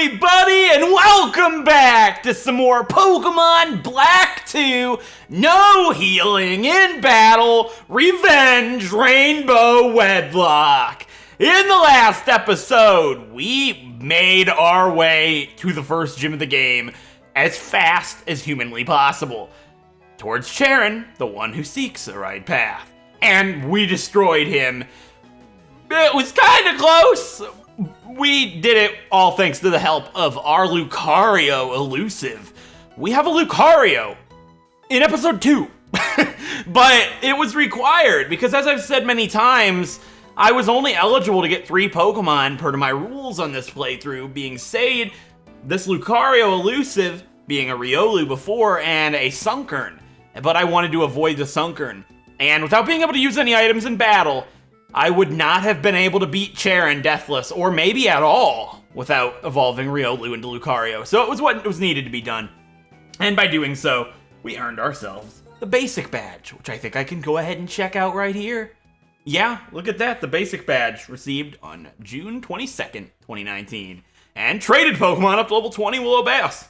everybody, and welcome back to some more Pokemon Black 2 No Healing in Battle Revenge Rainbow Wedlocke. In the last episode, we made our way to the first gym of the game as fast as humanly possible, towards Cheren, the one who seeks the right path. And we destroyed him. It was kind of close. We did it all thanks to the help of our Lucario elusive. We have a Lucario in episode 2. But it was required because, as I've said many times, I was only eligible to get 3 Pokemon per to my rules on this playthrough, being Sade, this Lucario elusive, being a Riolu before, and a Sunkern. But I wanted to avoid the Sunkern. And without being able to use any items in battle, I would not have been able to beat Cheren deathless, or maybe at all, without evolving Riolu into Lucario. So it was what was needed to be done. And by doing so, we earned ourselves the basic badge, which I think I can go ahead and check out right here. Yeah, look at that, the basic badge received on June 22nd, 2019. And traded Pokemon up to level 20 will obey us.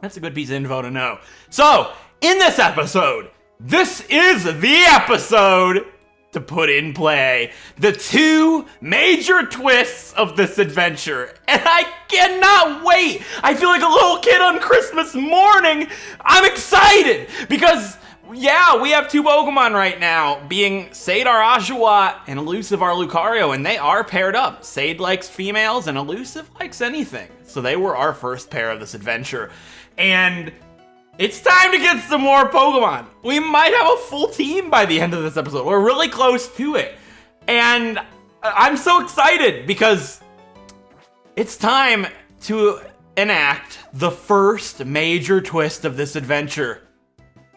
That's a good piece of info to know. So, in this episode, this is the episode to put in play the 2 major twists of this adventure, and I cannot wait. I feel like a little kid on Christmas morning. I'm excited because, yeah, we have 2 Pokemon right now, being Sade our Oshawott and Elusive our Lucario, and they are paired up. Sade likes females and Elusive likes anything, so they were our first pair of this adventure, and it's time to get some more Pokemon. We might have a full team by the end of this episode. We're really close to it. And I'm so excited because it's time to enact the first major twist of this adventure,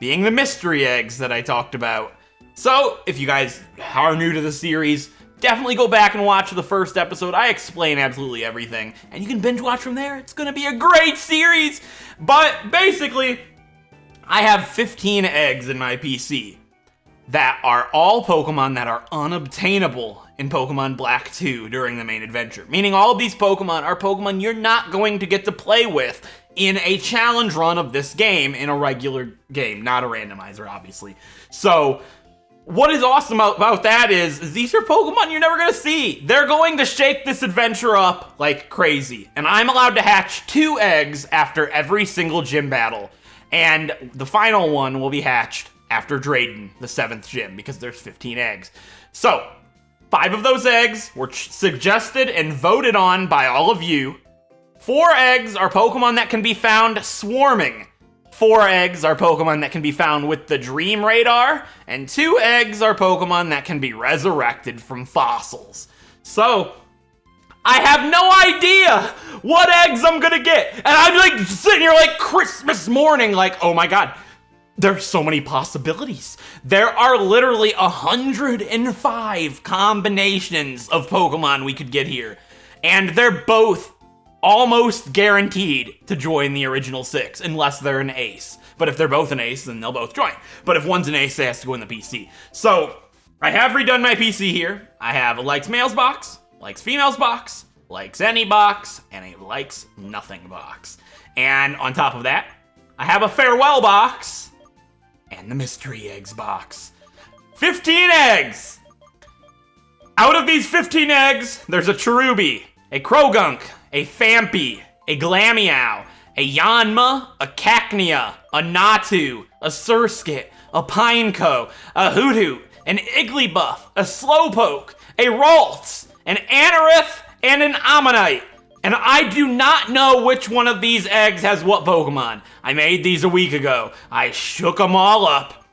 being the mystery eggs that I talked about. So if you guys are new to the series, definitely go back and watch the first episode. I explain absolutely everything, and you can binge watch from there. It's gonna be a great series. But basically, I have 15 eggs in my PC that are all Pokemon that are unobtainable in Pokemon Black 2 during the main adventure. Meaning all of these Pokemon are Pokemon you're not going to get to play with in a challenge run of this game in a regular game, not a randomizer, obviously. So what is awesome about that is these are Pokemon you're never gonna see. They're going to shake this adventure up like crazy. And I'm allowed to hatch 2 eggs after every single gym battle. And the final one will be hatched after Drayden, the 7th gym, because there's 15 eggs. So, 5 of those eggs were suggested and voted on by all of you. 4 eggs are Pokemon that can be found swarming. 4 eggs are Pokemon that can be found with the Dream Radar. And 2 eggs are Pokemon that can be resurrected from fossils. So, I have no idea what eggs I'm gonna get. And I'm like sitting here like Christmas morning, like, oh my God, there's so many possibilities. There are literally 105 combinations of Pokemon we could get here. And they're both almost guaranteed to join the original 6, unless they're an ace. But if they're both an ace, then they'll both join. But if one's an ace, they has to go in the PC. So, I have redone my PC here. I have a likes males box, likes females box, likes any box, and a likes nothing box. And on top of that, I have a farewell box and the mystery eggs box. 15 eggs! Out of these 15 eggs, there's a Cherubi, a Krogunk, a Phampi, a Glameow, a Yanma, a Cacnea, a Natu, a Surskit, a Pineco, a Hoothoot, an Igglybuff, a Slowpoke, a Ralts, an Anorith, and an Ammonite. And I do not know which one of these eggs has what Pokemon. I made these a week ago. I shook them all up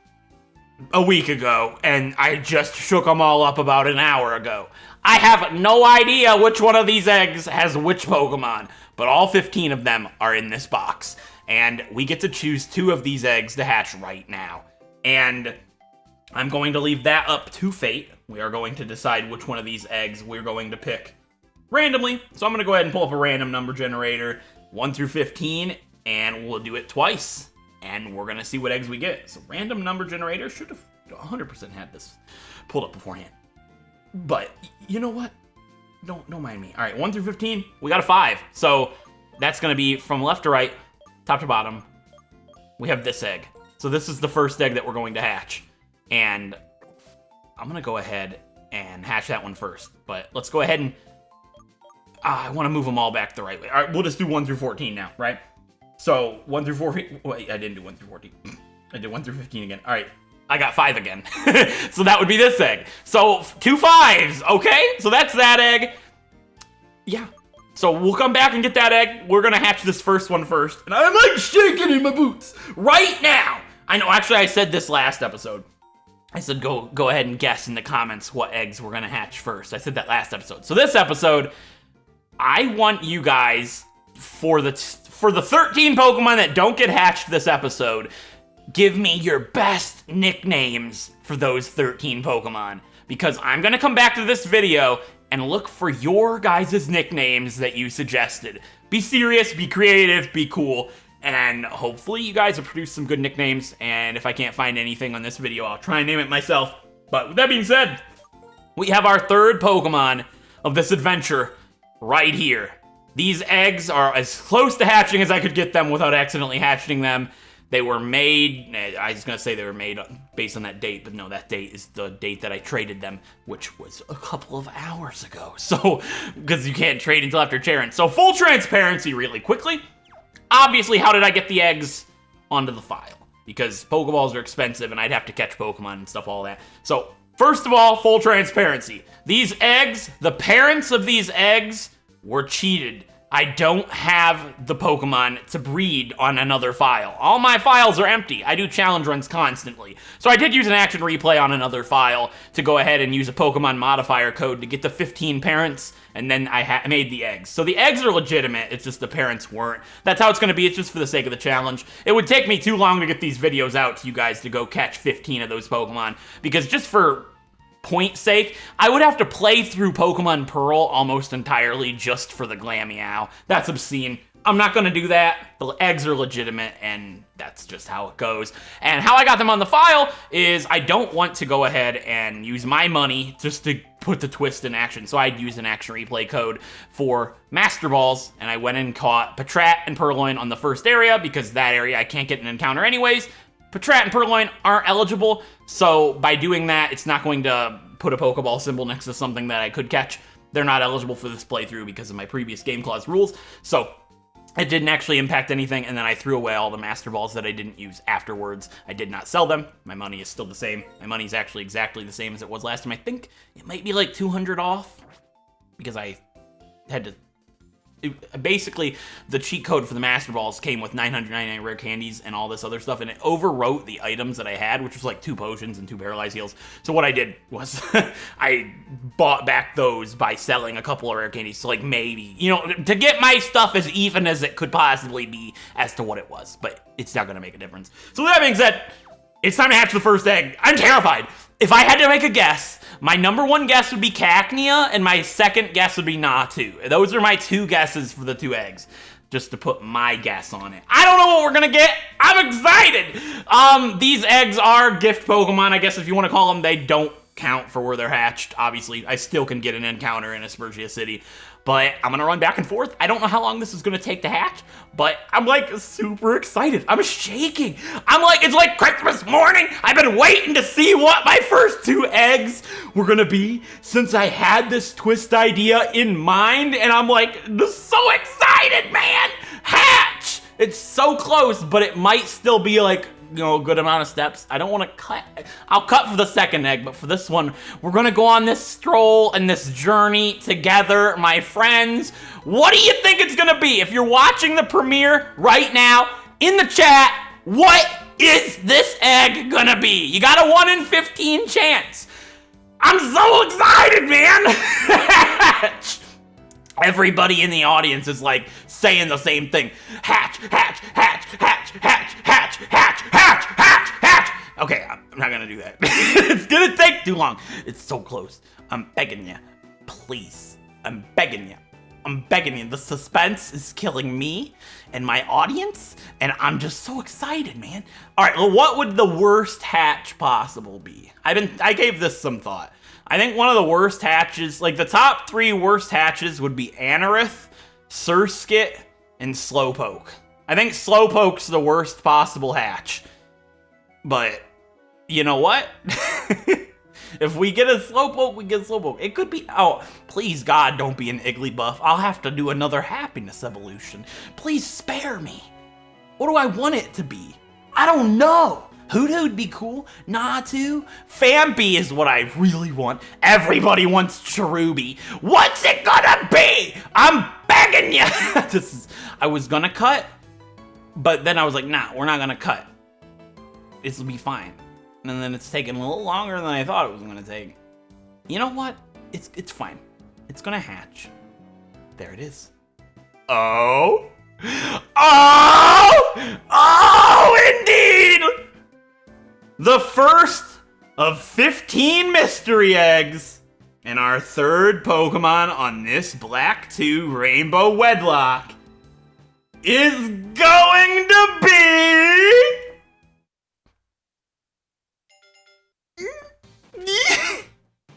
a week ago, and I just shook them all up about an hour ago. I have no idea which one of these eggs has which Pokemon, but all 15 of them are in this box. And we get to choose 2 of these eggs to hatch right now. And I'm going to leave that up to fate. We are going to decide which one of these eggs we're going to pick randomly. So I'm going to go ahead and pull up a random number generator, 1 through 15, and we'll do it twice. And we're going to see what eggs we get. So random number generator should have 100% had this pulled up beforehand. But you know what? Don't mind me. All right, 1 through 15, we got a 5. So that's gonna be from left to right, top to bottom. We have this egg. So this is the first egg that we're going to hatch. And I'm gonna go ahead and hatch that one first. But let's go ahead and, I wanna move them all back the right way. All right, we'll just do 1 through 14 now, right? So 1 through 14, wait, I didn't do 1 through 14. I did 1 through 15 again. All right, I got 5 again. So that would be this egg. So 2 5s, okay? So that's that egg. Yeah. So we'll come back and get that egg. We're gonna hatch this first one first. And I'm like shaking in my boots right now. I know, actually I said this last episode. I said go ahead and guess in the comments what eggs we're gonna hatch first. I said that last episode. So this episode, I want you guys, for the 13 Pokemon that don't get hatched this episode, give me your best nicknames for those 13 Pokemon. Because I'm gonna come back to this video and look for your guys' nicknames that you suggested. Be serious, be creative, be cool, and hopefully you guys will produce some good nicknames, and if I can't find anything on this video, I'll try and name it myself. But with that being said, we have our third Pokemon of this adventure right here. These eggs are as close to hatching as I could get them without accidentally hatching them. They were made, I was gonna say they were made based on that date, but no, that date is the date that I traded them, which was a couple of hours ago. So, because you can't trade until after Cheren. So full transparency really quickly. Obviously, how did I get the eggs onto the file? Because Pokeballs are expensive and I'd have to catch Pokemon and stuff, all that. So, first of all, full transparency. These eggs, the parents of these eggs were cheated. I don't have the Pokemon to breed on another file. All my files are empty. I do challenge runs constantly. So I did use an action replay on another file to go ahead and use a Pokemon modifier code to get the 15 parents, and then I made the eggs. So the eggs are legitimate, it's just the parents weren't. That's how it's gonna be, it's just for the sake of the challenge. It would take me too long to get these videos out to you guys to go catch 15 of those Pokemon, because just for point's sake, I would have to play through Pokemon Pearl almost entirely just for the Glameow. That's obscene. I'm not gonna do that. The eggs are legitimate, and that's just how it goes. And how I got them on the file is I don't want to go ahead and use my money just to put the twist in action. So I'd use an action replay code for Master Balls, and I went and caught Patrat and Purloin on the first area, because that area I can't get an encounter anyways. Patrat and Purloin aren't eligible, so by doing that, it's not going to put a Pokeball symbol next to something that I could catch. They're not eligible for this playthrough because of my previous Game Clause rules, so it didn't actually impact anything, and then I threw away all the Master Balls that I didn't use afterwards. I did not sell them. My money is still the same. My money is actually exactly the same as it was last time. I think it might be like 200 off, because I had to... basically, the cheat code for the Master Balls came with 999 rare candies and all this other stuff, and it overwrote the items that I had, which was like 2 potions and 2 paralyzed heals. So what I did was I bought back those by selling a couple of rare candies. So like maybe, you know, to get my stuff as even as it could possibly be as to what it was, but it's not gonna make a difference. So with that being said, it's time to hatch the first egg. I'm terrified. If I had to make a guess, my number 1 guess would be Cacnea, and my second guess would be Natu. Those are my 2 guesses for the 2 eggs, just to put my guess on it. I don't know what we're gonna get. I'm excited. These eggs are gift Pokemon, I guess if you want to call them. They don't count for where they're hatched. Obviously, I still can get an encounter in Aspergia City, but I'm gonna run back and forth. I don't know how long this is gonna take to hatch, but I'm like super excited. I'm shaking. I'm like, it's like Christmas morning. I've been waiting to see what my first 2 eggs were gonna be since I had this twist idea in mind, and I'm like, so excited, man. Hatch! It's so close, but it might still be like, you know, a good amount of steps. I don't want to cut. I'll cut for the second egg, but for this one, we're gonna go on this stroll and this journey together, my friends. What do you think it's gonna be? If you're watching the premiere right now, in the chat, what is this egg gonna be? You got a 1 in 15 chance. I'm so excited, man. Everybody in the audience is like saying the same thing. Hatch, hatch, hatch, hatch, hatch, hatch, hatch, hatch, hatch, hatch. Okay, I'm not gonna do that. It's gonna take too long. It's so close. I'm begging you, please. I'm begging you. I'm begging you. The suspense is killing me and my audience, and I'm just so excited, man. All right, well, what would the worst hatch possible be? I gave this some thought. I think one of the worst hatches, like the top 3 worst hatches would be Anorith, Surskit, and Slowpoke. I think Slowpoke's the worst possible hatch. But, you know what? If we get a Slowpoke, we get a Slowpoke. It could be, oh, please God, don't be an Igglybuff. I'll have to do another happiness evolution. Please spare me. What do I want it to be? I don't know. Hoothoot'd be cool. Natu. Phanpy is what I really want. Everybody wants Cherubi. What's it gonna be? I'm begging you. I was gonna cut, but then I was like, nah, we're not gonna cut. This will be fine. And then it's taking a little longer than I thought it was gonna take. You know what? It's fine. It's gonna hatch. There it is. Oh. Oh, indeed! The first of 15 mystery eggs, and our third Pokemon on this Black 2 Rainbow Wedlocke is going to be...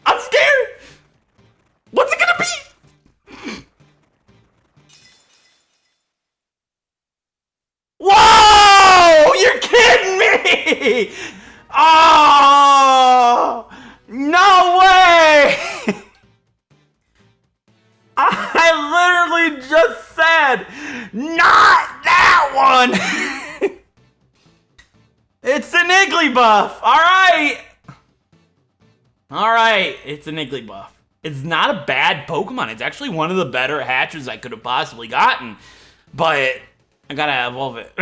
I'm scared! What's it gonna be? Whoa! You're kidding me! Oh! No way! I literally just said, not that one! It's an Igglybuff! Alright! Alright, it's an Igglybuff. It's not a bad Pokemon. It's actually one of the better hatches I could have possibly gotten. But I gotta evolve it.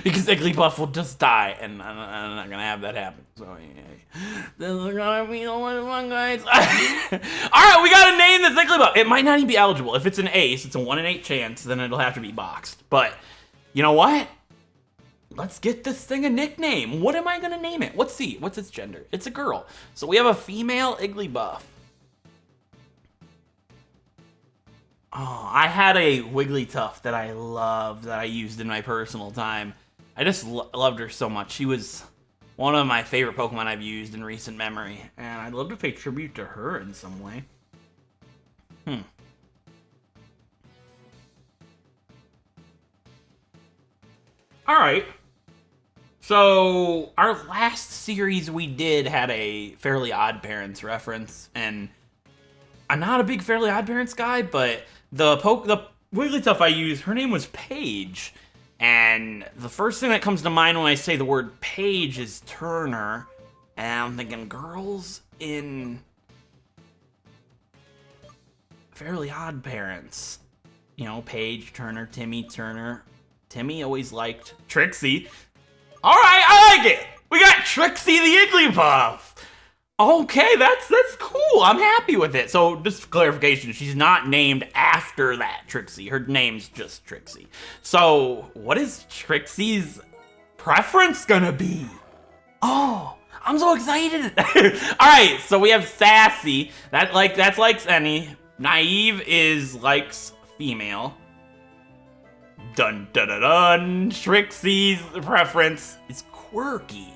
Because Igglybuff will just die, and I'm not gonna have that happen. So, yeah. This is gonna be so much fun, guys. Alright, we gotta name this Igglybuff. It might not even be eligible. If it's an ace, it's a 1 in 8 chance, then it'll have to be boxed. But, you know what? Let's get this thing a nickname. What am I gonna name it? Let's see. What's its gender? It's a girl. So we have a female Igglybuff. Oh, I had a Wigglytuff that I loved, that I used in my personal time. I just loved her so much. She was one of my favorite Pokemon I've used in recent memory, and I'd love to pay tribute to her in some way. Alright. So, our last series we did had a Fairly Odd Parents reference, and I'm not a big Fairly Odd Parents guy, but the Wigglytuff I used, her name was Paige, and the first thing that comes to mind when I say the word Paige is Turner, and I'm thinking girls in Fairly Odd Parents. You know, Paige, Turner, Timmy, Turner. Timmy always liked Trixie. Alright, I like it! We got Trixie the Igglybuff! Okay, that's cool. I'm happy with it. So, just for clarification, she's not named after that Trixie. Her name's just Trixie. So, what is Trixie's preference gonna be? Oh, I'm so excited! Alright, so we have Sassy. That's likes any. Naive is likes female. Dun dun dun dun. Trixie's preference is quirky.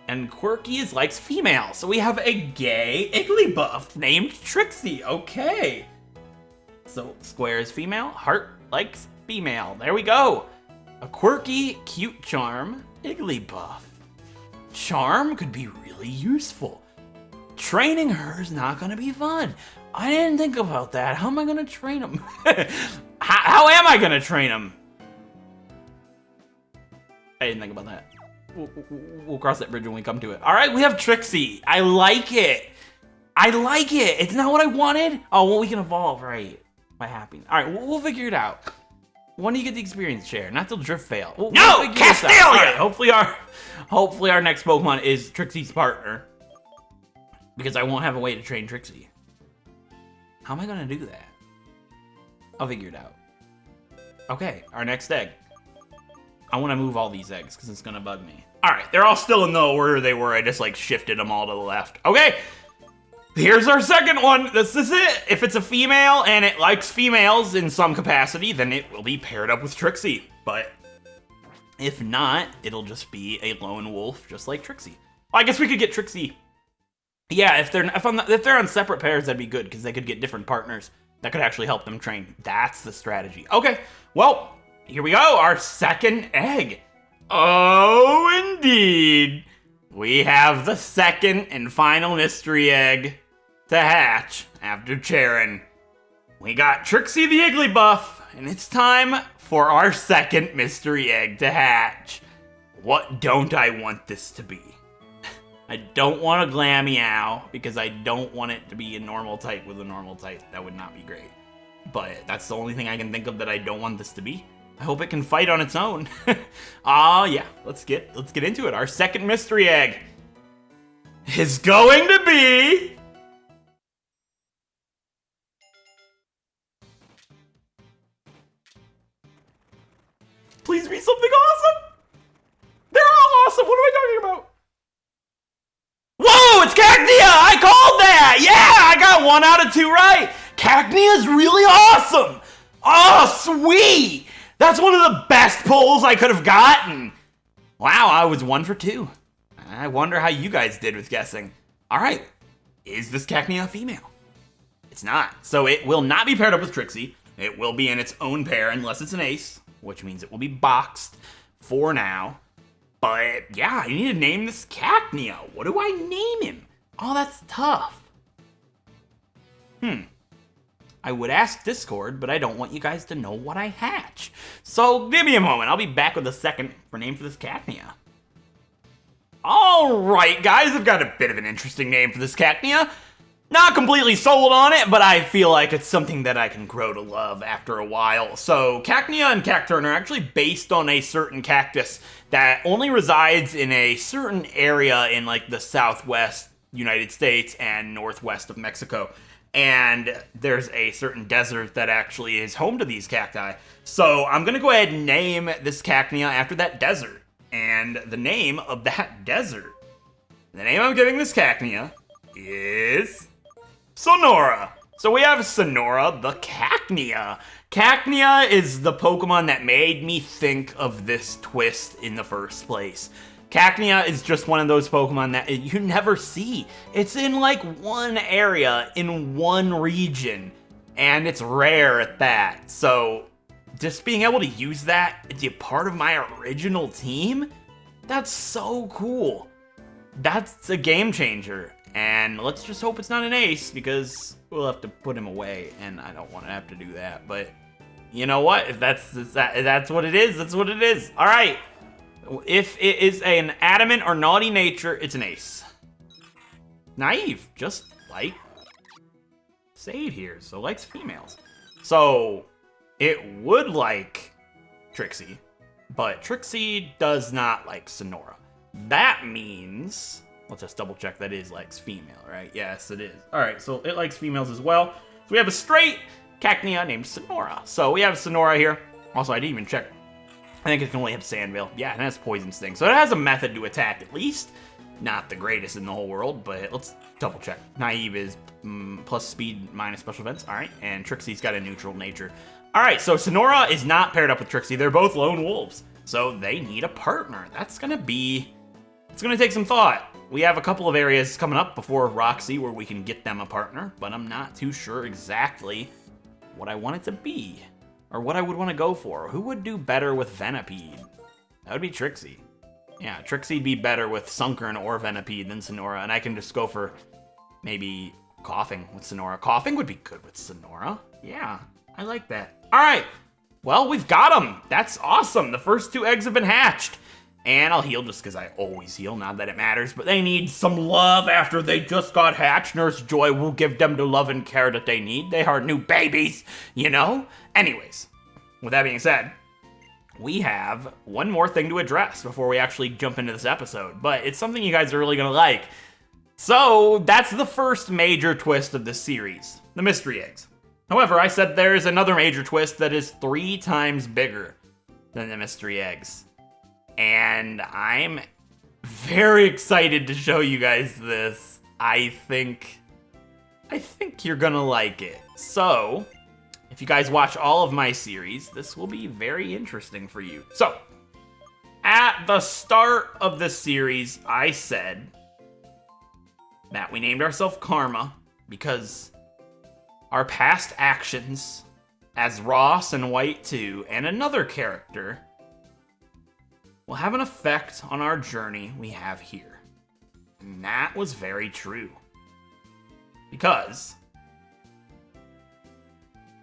And quirky is likes female. So we have a gay Igglybuff named Trixie. Okay. So square is female, heart likes female. There we go. A quirky, cute charm Igglybuff. Charm could be really useful. Training her is not gonna be fun. I didn't think about that. How am I gonna train him? How am I gonna train him? I didn't think about that. We'll cross that bridge when we come to it. All right, we have Trixie. I like it. I like it. It's not what I wanted. Oh, well, we can evolve, right? By happy. All right, we'll figure it out. When do you get the experience share? Not till Drift Fail. We'll Castelia! All right, hopefully our next Pokemon is Trixie's partner. Because I won't have a way to train Trixie. How am I gonna do that? I'll figure it out. Okay, our next egg. I want to move all these eggs because it's going to bug me. All right, they're all still in the order they were. I just like shifted them all to the left. Okay, here's our second one. This is it. If it's a female and it likes females in some capacity, then it will be paired up with Trixie. But if not, it'll just be a lone wolf just like Trixie. Well, I guess we could get Trixie. Yeah, if they're on separate pairs, that'd be good because they could get different partners. That could actually help them train. That's the strategy. Okay, well, here we go. Our second egg. Oh, indeed. We have the second and final mystery egg to hatch after Cheren. We got Trixie the Igglybuff, and it's time for our second mystery egg to hatch. What don't I want this to be? I don't want a Glameow because I don't want it to be a normal type with a normal type. That would not be great. But that's the only thing I can think of that I don't want this to be. I hope it can fight on its own. Yeah, let's get into it. Our second mystery egg is going to be... Please be something awesome! They're all awesome! What am I talking about? Whoa, it's Cacnea! I called that! Yeah, I got 1 out of 2 right! Cacnea is really awesome! Oh, sweet! That's one of the best pulls I could have gotten. Wow, I was 1 for 2. I wonder how you guys did with guessing. All right, is this Cacnea a female? It's not. So it will not be paired up with Trixie. It will be in its own pair unless it's an ace, which means it will be boxed for now. But yeah, I need to name this Cacnea. What do I name him? Oh, that's tough. I would ask Discord, but I don't want you guys to know what I hatch. So give me a moment. I'll be back with a second for name for this Cacnea. All right, guys, I've got a bit of an interesting name for this Cacnea. Not completely sold on it, but I feel like it's something that I can grow to love after a while. So Cacnea and Cacturn are actually based on a certain cactus that only resides in a certain area in like the southwest United States and northwest of Mexico. And there's a certain desert that actually is home to these cacti. So I'm gonna go ahead and name this Cacnea after that desert. And the name of that desert, the name I'm giving this Cacnea is Sonora. So we have Sonora the Cacnea. Cacnea is the Pokemon that made me think of this twist in the first place. Cacnea is just one of those Pokemon that you never see. It's in like one area in one region, and it's rare at that. So just being able to use that to be a part of my original team, that's so cool. That's a game changer. And let's just hope it's not an ace, because we'll have to put him away, and I don't want to have to do that. But you know what? If that's what it is, that's what it is. All right. If it is an adamant or naughty nature, it's an ace. Naive, just like Sade here, so likes females. So it would like Trixie, but Trixie does not like Sonora. That means, let's just double check that is likes female, right? Yes, it is. All right, so it likes females as well. So we have a straight Cacnea named Sonora. So we have Sonora here. Also, I didn't even check. I think it can only have Sandveil. Yeah, and it has Poison Sting. So it has a method to attack at least. Not the greatest in the whole world, but let's double check. Naive is plus speed minus special defense. All right, and Trixie's got a neutral nature. All right, so Sonora is not paired up with Trixie. They're both lone wolves. So they need a partner. That's gonna be, it's gonna take some thought. We have a couple of areas coming up before Roxy where we can get them a partner, but I'm not too sure exactly what I want it to be. Or what I would want to go for. Who would do better with Venipede? That would be Trixie. Yeah, Trixie'd be better with Sunkern or Venipede than Sonora, and I can just go for maybe Coughing with Sonora. Coughing would be good with Sonora. Yeah, I like that. All right, well, we've got them. That's awesome. The first 2 eggs have been hatched. And I'll heal just because I always heal, not that it matters, but they need some love after they just got hatched. Nurse Joy will give them the love and care that they need. They are new babies, you know? Anyways, with that being said, we have one more thing to address before we actually jump into this episode, but it's something you guys are really gonna like. So that's the first major twist of this series, the mystery eggs. However, I said there's another major twist that is 3 times bigger than the mystery eggs. And I'm very excited to show you guys this. I think you're gonna like it. So, if you guys watch all of my series, this will be very interesting for you. So, at the start of the series, I said that we named ourselves Karma because our past actions as Ross and White 2 and another character will have an effect on our journey we have here. And that was very true. Because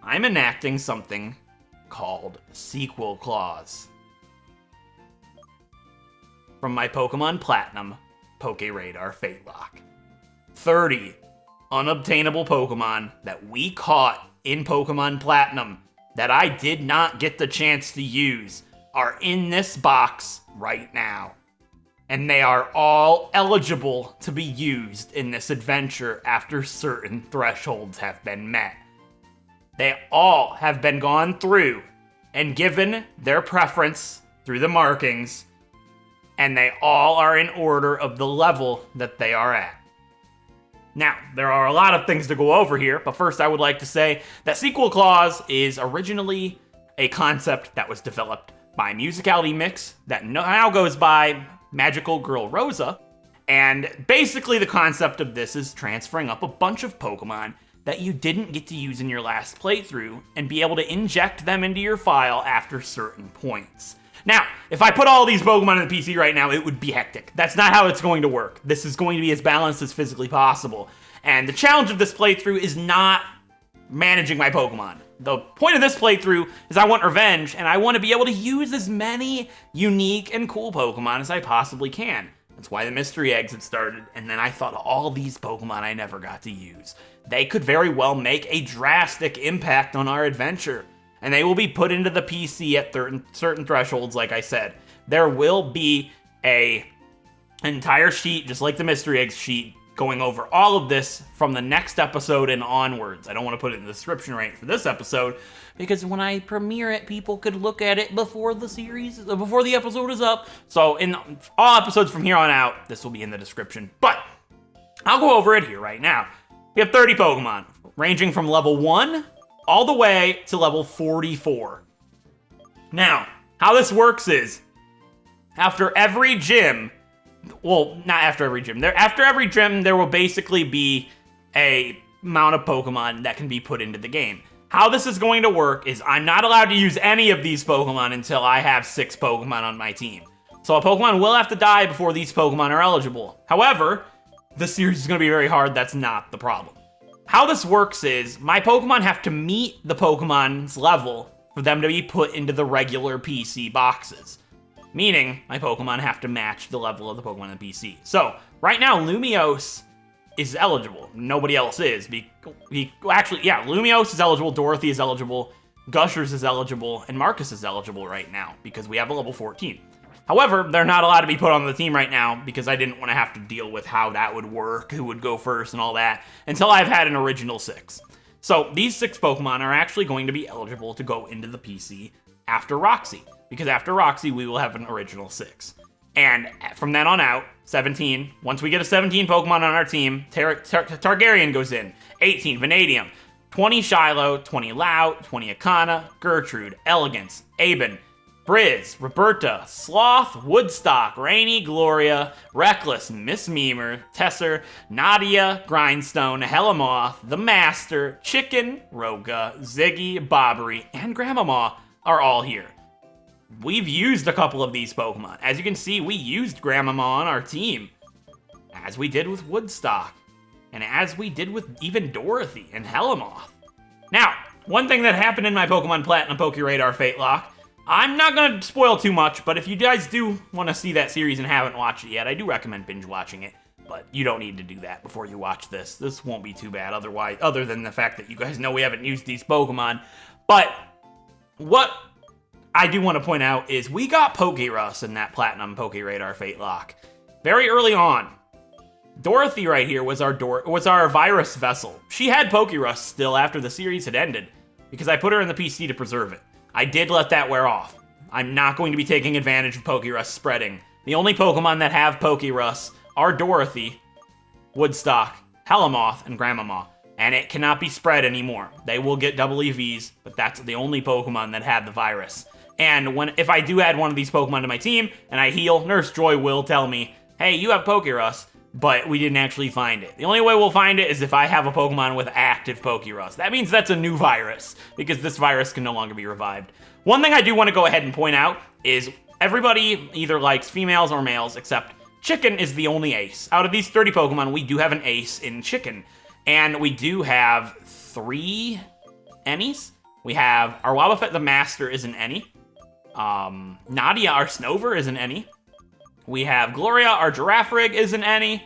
I'm enacting something called Sequel Clause from my Pokemon Platinum Pokéradar Fatelock. 30 unobtainable Pokemon that we caught in Pokemon Platinum that I did not get the chance to use are in this box right now. And they are all eligible to be used in this adventure after certain thresholds have been met. They all have been gone through and given their preference through the markings, and they all are in order of the level that they are at. Now, there are a lot of things to go over here, but first I would like to say that Sequel Clause is originally a concept that was developed by Musicality Mix that now goes by Magical Girl Rosa, and basically the concept of this is transferring up a bunch of Pokemon that you didn't get to use in your last playthrough and be able to inject them into your file after certain points. Now, if I put all these Pokemon in the PC right now, it would be hectic. That's not how it's going to work. This is going to be as balanced as physically possible. And the challenge of this playthrough is not managing my Pokemon. The point of this playthrough is I want revenge, and I want to be able to use as many unique and cool Pokemon as I possibly can. That's why the mystery eggs had started, and then I thought all these Pokemon I never got to use. They could very well make a drastic impact on our adventure, and they will be put into the PC at certain thresholds, like I said. There will be an entire sheet, just like the mystery eggs sheet, going over all of this from the next episode and onwards. I don't want to put it in the description right for this episode, because when I premiere it, people could look at it before the episode is up. So in all episodes from here on out, this will be in the description. But I'll go over it here right now. We have 30 Pokemon, ranging from level 1 all the way to level 44. Now, how this works is, after every gym, well, not after every gym. After every gym, there will basically be a amount of Pokemon that can be put into the game. How this is going to work is I'm not allowed to use any of these Pokemon until I have 6 Pokemon on my team. So a Pokemon will have to die before these Pokemon are eligible. However, this series is going to be very hard. That's not the problem. How this works is my Pokemon have to meet the Pokemon's level for them to be put into the regular PC boxes. Meaning, my Pokemon have to match the level of the Pokemon in the PC. So, right now, Lumiose is eligible. Nobody else is. Lumiose is eligible, Dorothy is eligible, Gushers is eligible, and Marcus is eligible right now, because we have a level 14. However, they're not allowed to be put on the team right now, because I didn't want to have to deal with how that would work, who would go first, and all that, until I've had an original 6. So, these 6 Pokemon are actually going to be eligible to go into the PC after Roxy. Because after Roxy, we will have an original 6. And from then on out, 17, once we get a 17 Pokemon on our team, Targaryen goes in. 18, Vanadium. 20, Shiloh. 20, Lout. 20, Akana. Gertrude. Elegance. Aben. Briz. Roberta. Sloth. Woodstock. Rainy. Gloria. Reckless. Miss Memer. Tesser. Nadia. Grindstone. Helamoth. The Master. Chicken. Roga. Ziggy. Bobbery. And Grandmama are all here. We've used a couple of these Pokemon. As you can see, we used Grandmama on our team, as we did with Woodstock, and as we did with even Dorothy and Helamoth. Now, one thing that happened in my Pokemon Platinum Pokéradar Fatelock, I'm not going to spoil too much, but if you guys do want to see that series and haven't watched it yet, I do recommend binge watching it, but you don't need to do that before you watch this. This won't be too bad other than the fact that you guys know we haven't used these Pokemon. But what I do want to point out is we got Pokerus in that Platinum Pokéradar Fatelock very early on. Dorothy right here was our virus vessel. She had Pokerus still after the series had ended because I put her in the PC to preserve it. I did let that wear off. I'm not going to be taking advantage of Pokerus spreading. The only Pokemon that have Pokerus are Dorothy, Woodstock, Helamoth, and Grandmama. And it cannot be spread anymore. They will get double EVs, but that's the only Pokemon that had the virus. And if I do add one of these Pokemon to my team, and I heal, Nurse Joy will tell me, hey, you have Pokerus. but we didn't actually find it. The only way we'll find it is if I have a Pokemon with active Pokérust. That means that's a new virus, because this virus can no longer be revived. One thing I do want to go ahead and point out is everybody either likes females or males, except Chicken is the only ace. Out of these 30 Pokemon, we do have an ace in Chicken, and we do have 3 Ennies. We have our Wobbuffet the Master is an Ennie. Nadia, our Snover, is an Ennie. We have Gloria, our Girafarig, is an Ennie.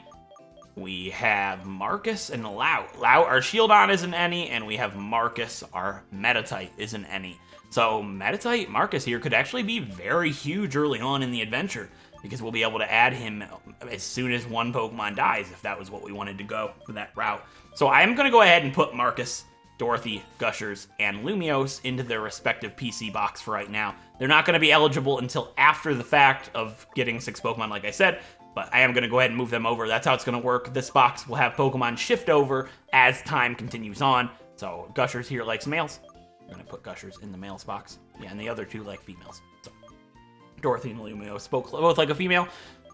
We have Marcus and Lout. Lout, our Shieldon, is an Ennie. And we have Marcus, our Metatite, is an Ennie. So Metatite Marcus here could actually be very huge early on in the adventure, because we'll be able to add him as soon as one Pokemon dies, if that was what we wanted to go for that route. So I'm going to go ahead and put Marcus, Dorothy, Gushers, and Lumiose into their respective PC box for right now. They're not going to be eligible until after the fact of getting 6 Pokemon, like I said, but I am going to go ahead and move them over. That's how it's going to work. This box will have Pokemon shift over as time continues on. So Gushers here likes males. I'm going to put Gushers in the males box. Yeah, and the other 2 like females. So Dorothy and Lumiose both like a female,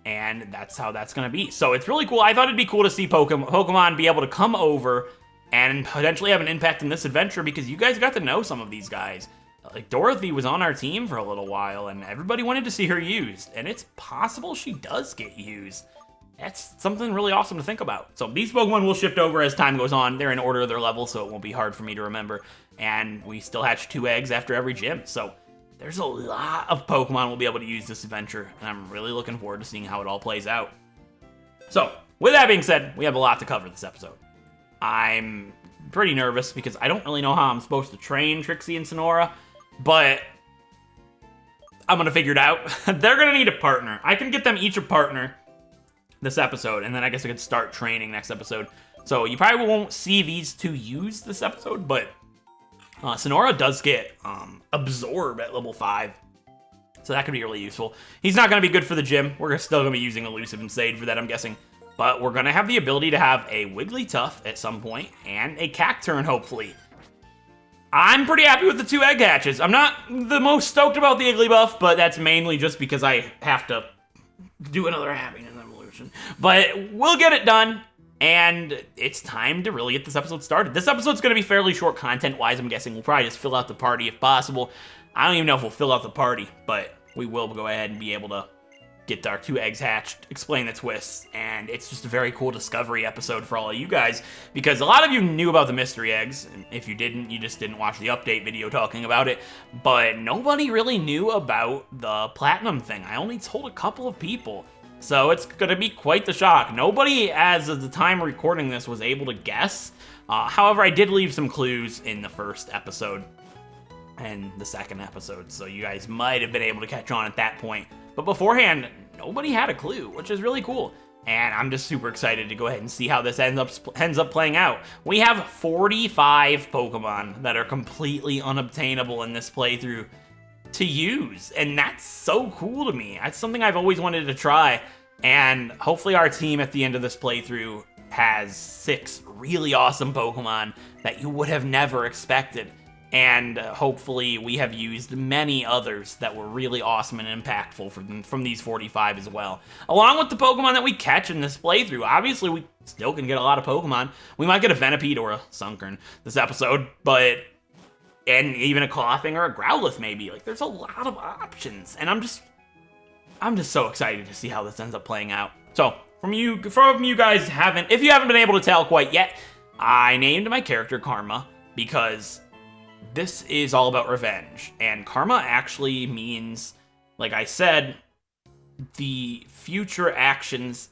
and that's how that's going to be. So it's really cool. I thought it'd be cool to see Pokemon be able to come over and potentially have an impact in this adventure, because you guys got to know some of these guys. Like, Dorothy was on our team for a little while, and everybody wanted to see her used, and it's possible she does get used. That's something really awesome to think about. So these Pokemon will shift over as time goes on. They're in order of their level, so it won't be hard for me to remember. And we still hatch 2 eggs after every gym, so there's a lot of Pokemon we'll be able to use this adventure, and I'm really looking forward to seeing how it all plays out. So, with that being said, we have a lot to cover this episode. I'm pretty nervous because I don't really know how I'm supposed to train Trixie and Sonora, but I'm going to figure it out. They're going to need a partner. I can get them each a partner this episode, and then I guess I could start training next episode. So you probably won't see these 2 used this episode, but Sonora does get Absorb at level 5. So that could be really useful. He's not going to be good for the gym. We're still going to be using Elusive and Sage for that, I'm guessing. But we're going to have the ability to have a Wigglytuff at some point, and a Cacturne, hopefully. I'm pretty happy with the 2 egg hatches. I'm not the most stoked about the Igglybuff, but that's mainly just because I have to do another Happiness Evolution. But we'll get it done, and it's time to really get this episode started. This episode's going to be fairly short content-wise, I'm guessing. We'll probably just fill out the party if possible. I don't even know if we'll fill out the party, but we will go ahead and be able to get our 2 eggs hatched, explain the twists, and it's just a very cool discovery episode for all of you guys, because a lot of you knew about the mystery eggs, and if you didn't, you just didn't watch the update video talking about it, but nobody really knew about the platinum thing. I only told a couple of people, so it's gonna be quite the shock. Nobody, as of the time of recording this, was able to guess. However, I did leave some clues in the first episode and the second episode, so you guys might have been able to catch on at that point. But beforehand, nobody had a clue, which is really cool. And I'm just super excited to go ahead and see how this ends up playing out. We have 45 Pokemon that are completely unobtainable in this playthrough to use. And that's so cool to me. That's something I've always wanted to try. And hopefully our team at the end of this playthrough has 6 really awesome Pokemon that you would have never expected. And hopefully we have used many others that were really awesome and impactful from these 45 as well. Along with the Pokemon that we catch in this playthrough. Obviously, we still can get a lot of Pokemon. We might get a Venipede or a Sunkern this episode, and even a Koffing or a Growlithe maybe. Like, there's a lot of options, and I'm just so excited to see how this ends up playing out. So, from you guys if you haven't been able to tell quite yet, I named my character Karma because this is all about revenge, and karma actually means, like I said, the future actions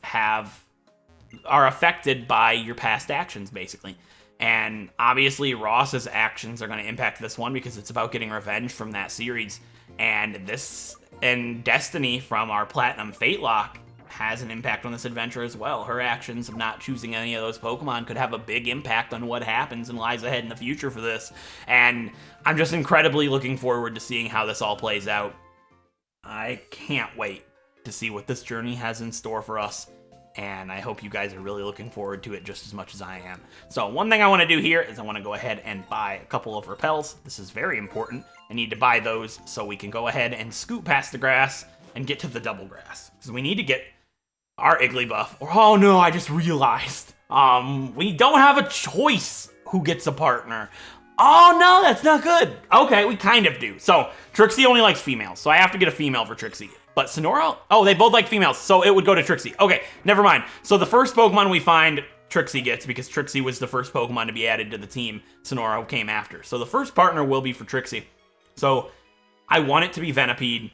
are affected by your past actions, basically. And obviously Ross's actions are going to impact this one because it's about getting revenge from that series. And Destiny from our Platinum Fatelock has an impact on this adventure as well. Her actions of not choosing any of those Pokemon could have a big impact on what happens and lies ahead in the future for this. And I'm just incredibly looking forward to seeing how this all plays out. I can't wait to see what this journey has in store for us. And I hope you guys are really looking forward to it just as much as I am. So one thing I want to do here is I want to go ahead and buy a couple of repels. This is very important. I need to buy those so we can go ahead and scoot past the grass and get to the double grass. Because we need to get our Igglybuff. Oh no, I just realized. We don't have a choice who gets a partner. Oh no, that's not good. Okay, we kind of do. So, Trixie only likes females, so I have to get a female for Trixie. But Sonora, oh, they both like females, so it would go to Trixie. Okay, never mind. So the first Pokemon we find, Trixie gets, because Trixie was the first Pokemon to be added to the team. Sonora came after. So the first partner will be for Trixie. So I want it to be Venipede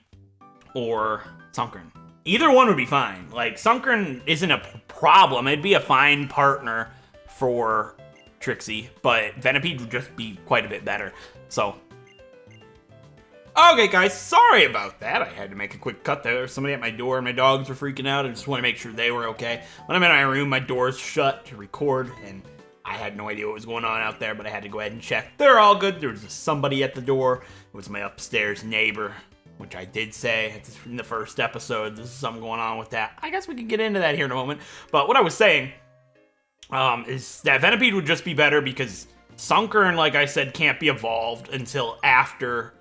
or Sunkern. Either one would be fine. Like, Sunkern isn't a problem. It'd be a fine partner for Trixie, but Venipede would just be quite a bit better. So, okay, guys, sorry about that. I had to make a quick cut there. Somebody at my door, my dogs were freaking out. I just want to make sure they were okay. When I'm in my room, my door's shut to record, and I had no idea what was going on out there, but I had to go ahead and check. They're all good. There was somebody at the door. It was my upstairs neighbor, which I did say in the first episode. There's something going on with that. I guess we can get into that here in a moment. But what I was saying is that Venipede would just be better because Sunkern, like I said, can't be evolved until after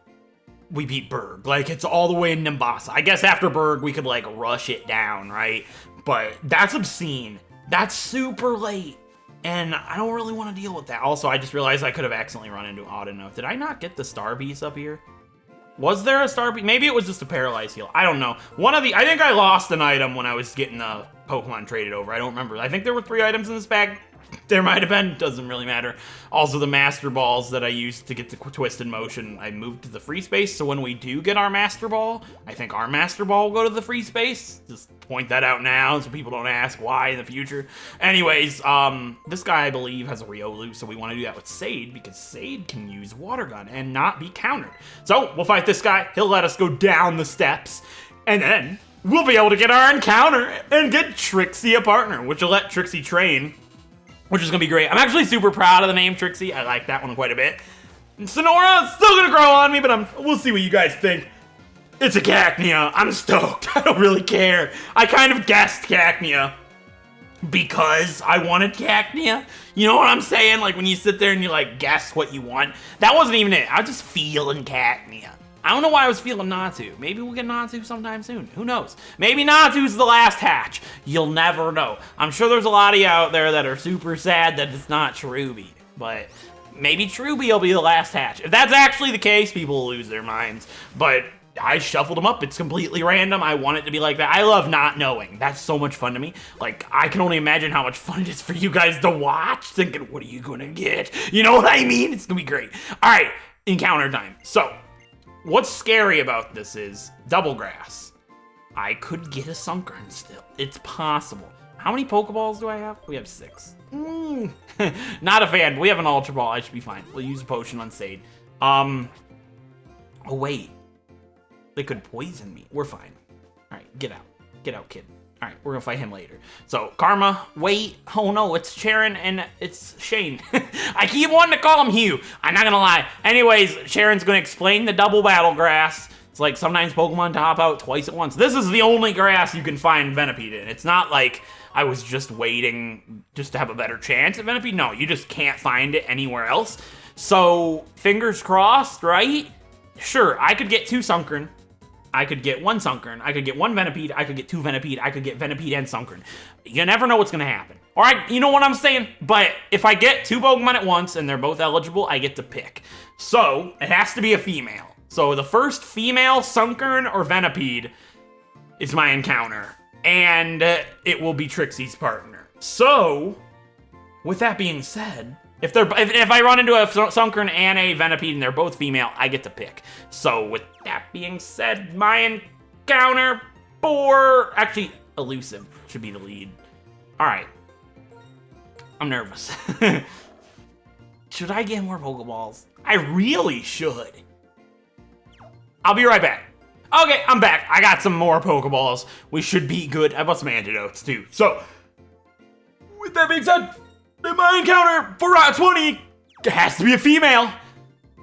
we beat Berg. Like, it's all the way in Nimbasa. I guess after Berg, we could, like, rush it down, right? But that's obscene. That's super late. And I don't really want to deal with that. Also, I just realized I could have accidentally run into Audino. Did I not get the Star Beast up here? Was there a Star Beast? Maybe it was just a Paralyzed Heal. I don't know. I think I lost an item when I was getting the Pokemon traded over. I don't remember. I think there were 3 items in this bag. There might have been. Doesn't really matter. Also, the Master Balls that I used to get the Twisted Motion, I moved to the free space. So when we do get our Master Ball, I think our Master Ball will go to the free space. Just point that out now so people don't ask why in the future. Anyways, this guy, I believe, has a Riolu, so we want to do that with Sade because Sade can use Water Gun and not be countered. So we'll fight this guy. He'll let us go down the steps, and then we'll be able to get our encounter and get Trixie a partner, which will let Trixie train, which is going to be great. I'm actually super proud of the name Trixie. I like that one quite a bit. And Sonora's still going to grow on me, but we'll see what you guys think. It's a Cacnea. I'm stoked. I don't really care. I kind of guessed Cacnea because I wanted Cacnea. You know what I'm saying? Like, when you sit there and you, like, guess what you want. That wasn't even it. I was just feeling Cacnea. I don't know why I was feeling Natu. Maybe we'll get Natu sometime soon. Who knows? Maybe Natu's the last hatch. You'll never know. I'm sure there's a lot of you out there that are super sad that it's not Cherubi. But maybe Cherubi will be the last hatch. If that's actually the case, people will lose their minds. But I shuffled them up. It's completely random. I want it to be like that. I love not knowing. That's so much fun to me. Like, I can only imagine how much fun it is for you guys to watch, thinking, what are you going to get? You know what I mean? It's going to be great. All right, encounter time. So, what's scary about this is Double Grass. I could get a Sunkern still. It's possible. How many Pokeballs do I have? We have 6. Not a fan. We have an Ultra Ball. I should be fine. We'll use a potion on Sade. Oh, wait. They could poison me. We're fine. All right, get out. Get out, kid. All right, we're going to fight him later. So, Karma, wait. Oh, no, it's Cheren and it's Shane. I keep wanting to call him Hugh. I'm not going to lie. Anyways, Cheren's going to explain the double battle grass. It's like sometimes Pokemon top out twice at once. This is the only grass you can find Venipede in. It's not like I was just waiting just to have a better chance at Venipede. No, you just can't find it anywhere else. So, fingers crossed, right? Sure, I could get 2 Sunkern. I could get 1 Sunkern, I could get 1 Venipede, I could get 2 Venipede, I could get Venipede and Sunkern. You never know what's going to happen. All right, you know what I'm saying? But if I get 2 Pokemon at once and they're both eligible, I get to pick. So, it has to be a female. So, the first female Sunkern or Venipede is my encounter. And it will be Trixie's partner. So, with that being said, if I run into a Sunkern and a Venipede and they're both female, I get to pick. So with that being said, my encounter for... Actually, Elusive should be the lead. Alright. I'm nervous. Should I get more Pokeballs? I really should. I'll be right back. Okay, I'm back. I got some more Pokeballs. We should be good. I bought some antidotes too. So, with that being said, my encounter for Route 20 has to be a female.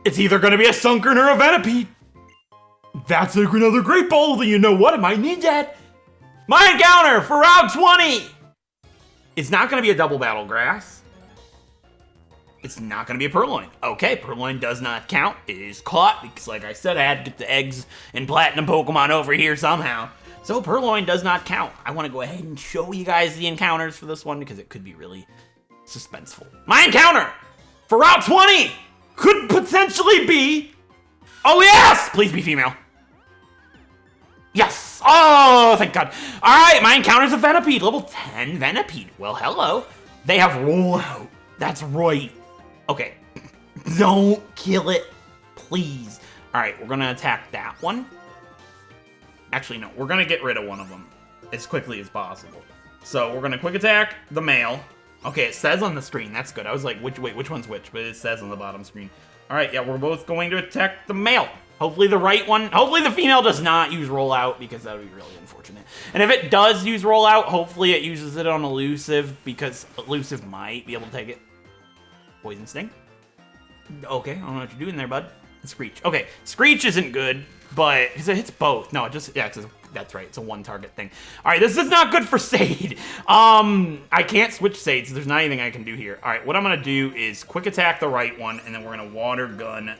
It's either going to be a Sunkern or a Venipede. That's another Great Ball. You know what? I might need that. My encounter for Route 20. It's not going to be a double battle grass. It's not going to be a Purloin. Okay, Purloin does not count. It is caught because, like I said, I had to get the eggs and platinum Pokemon over here somehow. So Purloin does not count. I want to go ahead and show you guys the encounters for this one because it could be really suspenseful. My encounter for Route 20 could potentially be... Oh, yes! Please be female. Yes! Oh, thank God. All right, my encounter's a Venipede. Level 10 Venipede. Well, hello. They have rollout. That's right. Okay. Don't kill it, please. All right, we're going to attack that one. Actually, no. We're going to get rid of one of them as quickly as possible. So we're going to quick attack the male. Okay, it says on the screen. That's good. I was like, which one's which? But it says on the bottom screen. All right, yeah, we're both going to attack the male. Hopefully the right one. Hopefully the female does not use rollout because that would be really unfortunate. And if it does use rollout, hopefully it uses it on elusive because elusive might be able to take it. Poison sting. Okay, I don't know what you're doing there, bud. Screech. Okay, Screech isn't good, but because it hits both. No, it just that's right. It's a one target thing. All right, this is not good for Sade. I can't switch Sade, so there's not anything I can do here. All right, what I'm gonna do is quick attack the right one, and then we're gonna water gun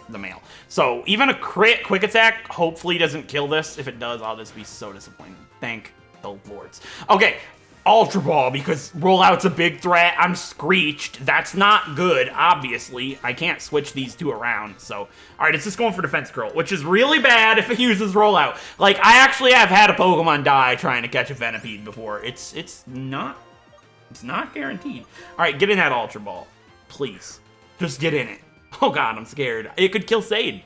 the male. So even a crit quick attack hopefully doesn't kill this. If it does, I'll just be so disappointed. Thank the lords. Okay. Ultra Ball, because rollout's a big threat. I'm Screeched. That's not good, obviously. I can't switch these two around, so... Alright, it's just going for Defense Curl, which is really bad if it uses rollout. Like, I actually have had a Pokemon die trying to catch a Venipede before. It's not guaranteed. Alright, get in that Ultra Ball. Please. Just get in it. Oh god, I'm scared. It could kill Sade.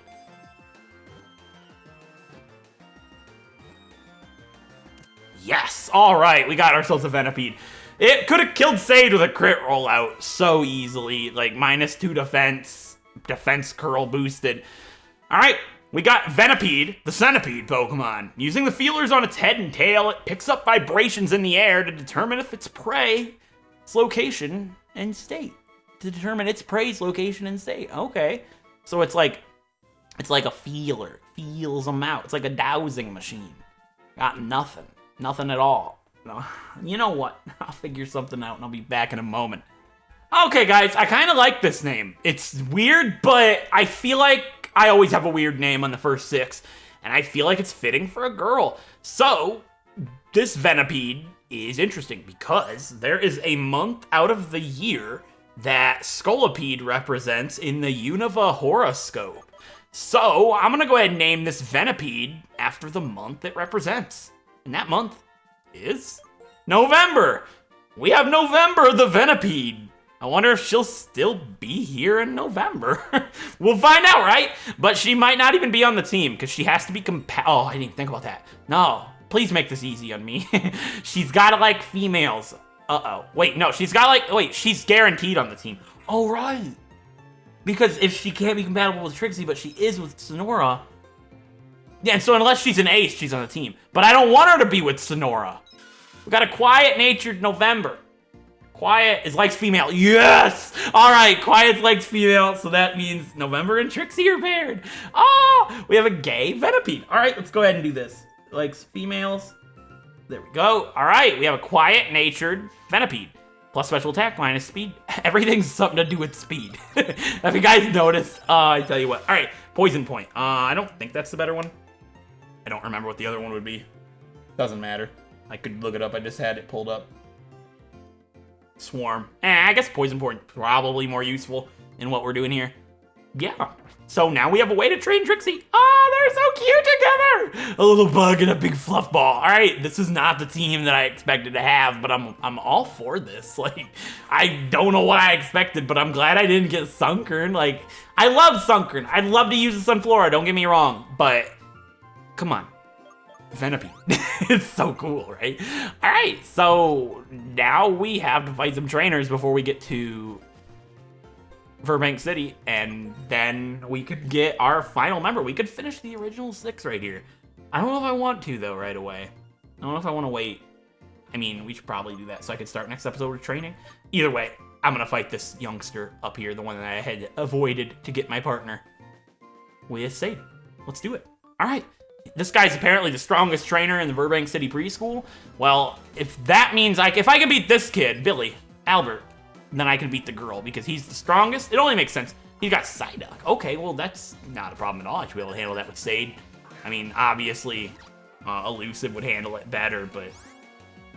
Yes! Alright, we got ourselves a Venipede. It could have killed Sade with a crit rollout so easily. Like, -2 defense. Defense curl boosted. Alright, we got Venipede, the centipede Pokemon. Using the feelers on its head and tail, it picks up vibrations in the air to determine if its prey, its location, and state. To determine its prey's location and state. Okay. So it's like a feeler. Feels them out. It's like a dowsing machine. Got nothing. Nothing at all. No. You know what? I'll figure something out and I'll be back in a moment. Okay, guys, I kind of like this name. It's weird, but I feel like I always have a weird name on the first 6, and I feel like it's fitting for a girl. So, this Venipede is interesting because there is a month out of the year that Scolipede represents in the Unova horoscope. So, I'm gonna go ahead and name this Venipede after the month it represents. And that month is November. We have November the Venipede. I wonder if she'll still be here in November. We'll find out, right? But she might not even be on the team because she has to be Oh, I didn't even think about that. No, please make this easy on me. She's gotta like females. Uh-oh. Wait, no, she's guaranteed on the team. Oh, right. Because if she can't be compatible with Trixie, but she is with Sonora... Yeah, and so unless she's an ace, she's on the team. But I don't want her to be with Sonora. We got a quiet-natured November. Quiet is likes female. Yes! Alright, Quiet likes female, so that means November and Trixie are paired. Oh! We have a gay Venipede. Alright, let's go ahead and do this. Likes females. There we go. Alright, we have a quiet-natured Venipede. Plus special attack, minus speed. Everything's something to do with speed. Have you guys noticed? I tell you what. Alright, Poison Point. I don't think that's the better one. I don't remember what the other one would be. Doesn't matter. I could look it up. I just had it pulled up. Swarm. I guess Poison Point probably more useful in what we're doing here. Yeah. So now we have a way to train Trixie. Oh, they're so cute together. A little bug and a big fluff ball. All right, this is not the team that I expected to have, but I'm all for this. Like, I don't know what I expected, but I'm glad I didn't get Sunkern. Like, I love Sunkern. I'd love to use the Sunflora, don't get me wrong, but come on. Venipede. It's so cool, right? All right, so now we have to fight some trainers before we get to Virbank City, and then we could get our final member. We could finish the original 6 right here. I don't know if I want to, though, right away. I don't know if I want to wait. I mean, we should probably do that so I can start next episode with training. Either way, I'm going to fight this youngster up here, the one that I had avoided to get my partner with Sade. Let's do it. All right. This guy's apparently the strongest trainer in the Virbank City preschool. Well, if that means if I can beat this kid, Billy, Albert, then I can beat the girl because he's the strongest. It only makes sense. He's got Psyduck. Okay, well, that's not a problem at all. I should be able to handle that with Sade. I mean, obviously, Elusive would handle it better, but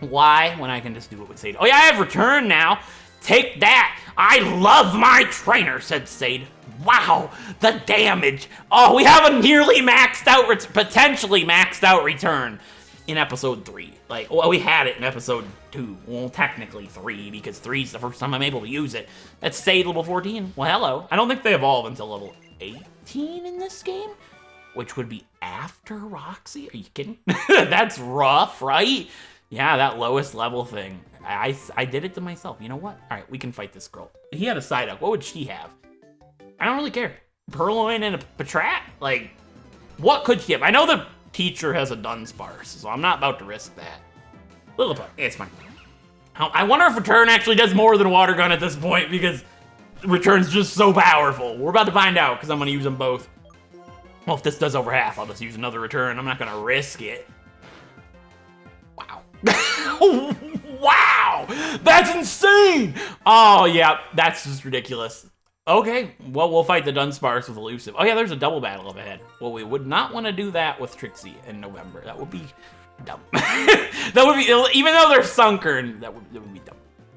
why when I can just do it with Sade? Oh yeah, I have return now. Take that. I love my trainer, said Sade. Wow, the damage. Oh, we have a nearly maxed out, potentially maxed out return in episode 3. Like, well, we had it in episode 2. Well, technically 3, because 3 is the first time I'm able to use it. That's Sade level 14. Well, hello. I don't think they evolve until level 18 in this game, which would be after Roxy. Are you kidding? That's rough, right? Yeah, that lowest level thing. I did it to myself. You know what? All right, we can fight this girl. He had a Psyduck. What would she have? I don't really care. Purloin and a Patrat? Like, what could she have? I know the teacher has a Dunsparce, so I'm not about to risk that. Lilliput, yeah, it's fine. I wonder if Return actually does more than Water Gun at this point, because Return's just so powerful. We're about to find out, because I'm going to use them both. Well, if this does over half, I'll just use another Return. I'm not going to risk it. Wow. Wow! That's insane! Oh, yeah, that's just ridiculous. Okay, well, we'll fight the Dunsparce with Elusive. Oh, yeah, there's a double battle up ahead. Well, we would not want to do that with Trixie in November. That would be dumb. That would be, even though they're sunken, that would be dumb.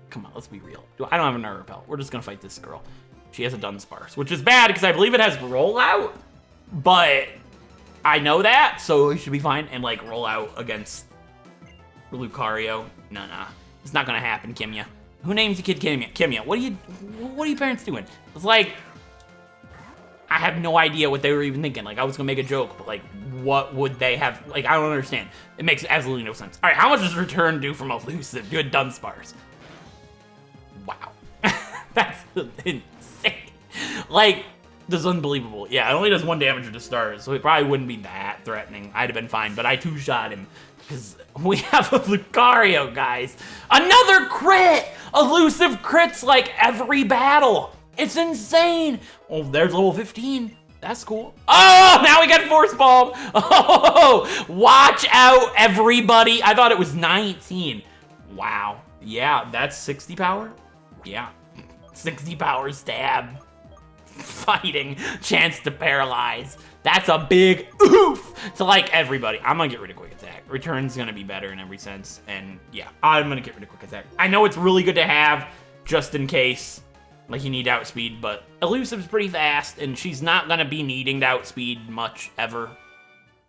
Come on, let's be real. I don't have a Nerve Repel. We're just going to fight this girl. She has a Dunsparce, which is bad because I believe it has Rollout, but I know that, so it should be fine. And, like, roll out against Lucario. Nah. It's not going to happen, Kimya. Who names the kid Kimya? Kimya, what are you parents doing? It's like, I have no idea what they were even thinking. Like, I was gonna make a joke, but like, what would they have? Like, I don't understand. It makes absolutely no sense. All right, how much does Return do from Elusive? Do a Dunsparce. Wow. That's insane. Like, this is unbelievable. Yeah, it only does 1 damage to start, so it probably wouldn't be that threatening. I'd have been fine, but I two-shot him. Because we have a Lucario, guys. Another crit! Elusive crits like every battle. It's insane. Oh, there's level 15. That's cool. Oh, now we got Force Palm. Oh, watch out, everybody. I thought it was 19. Wow. Yeah, that's 60 power. Yeah. 60 power stab. Fighting. Chance to paralyze. That's a big oof to like everybody. I'm gonna get rid of Quick Attack. Return's gonna be better in every sense. And yeah, I'm gonna get rid of Quick Attack. I know it's really good to have just in case, like you need outspeed, but Elusive's pretty fast and she's not gonna be needing to outspeed much ever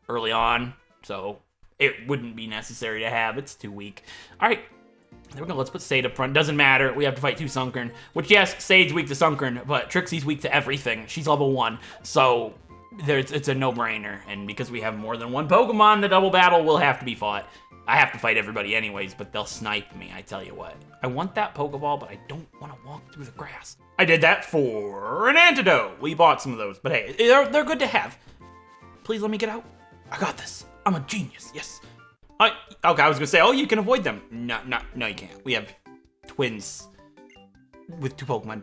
early on. So it wouldn't be necessary to have. It's too weak. All right, there we go. Let's put Sade up front. Doesn't matter. We have to fight 2 Sunkern, which yes, Sade's weak to Sunkern, but Trixie's weak to everything. She's level 1. So it's a no-brainer, and because we have more than 1 Pokemon, the double battle will have to be fought. I have to fight everybody anyways, but they'll snipe me, I tell you what. I want that Pokeball, but I don't want to walk through the grass. I did that for an antidote. We bought some of those, but hey, they're good to have. Please let me get out. I got this. I'm a genius, yes. Okay, I was gonna say, oh, you can avoid them. No, you can't. We have twins with 2 Pokemon.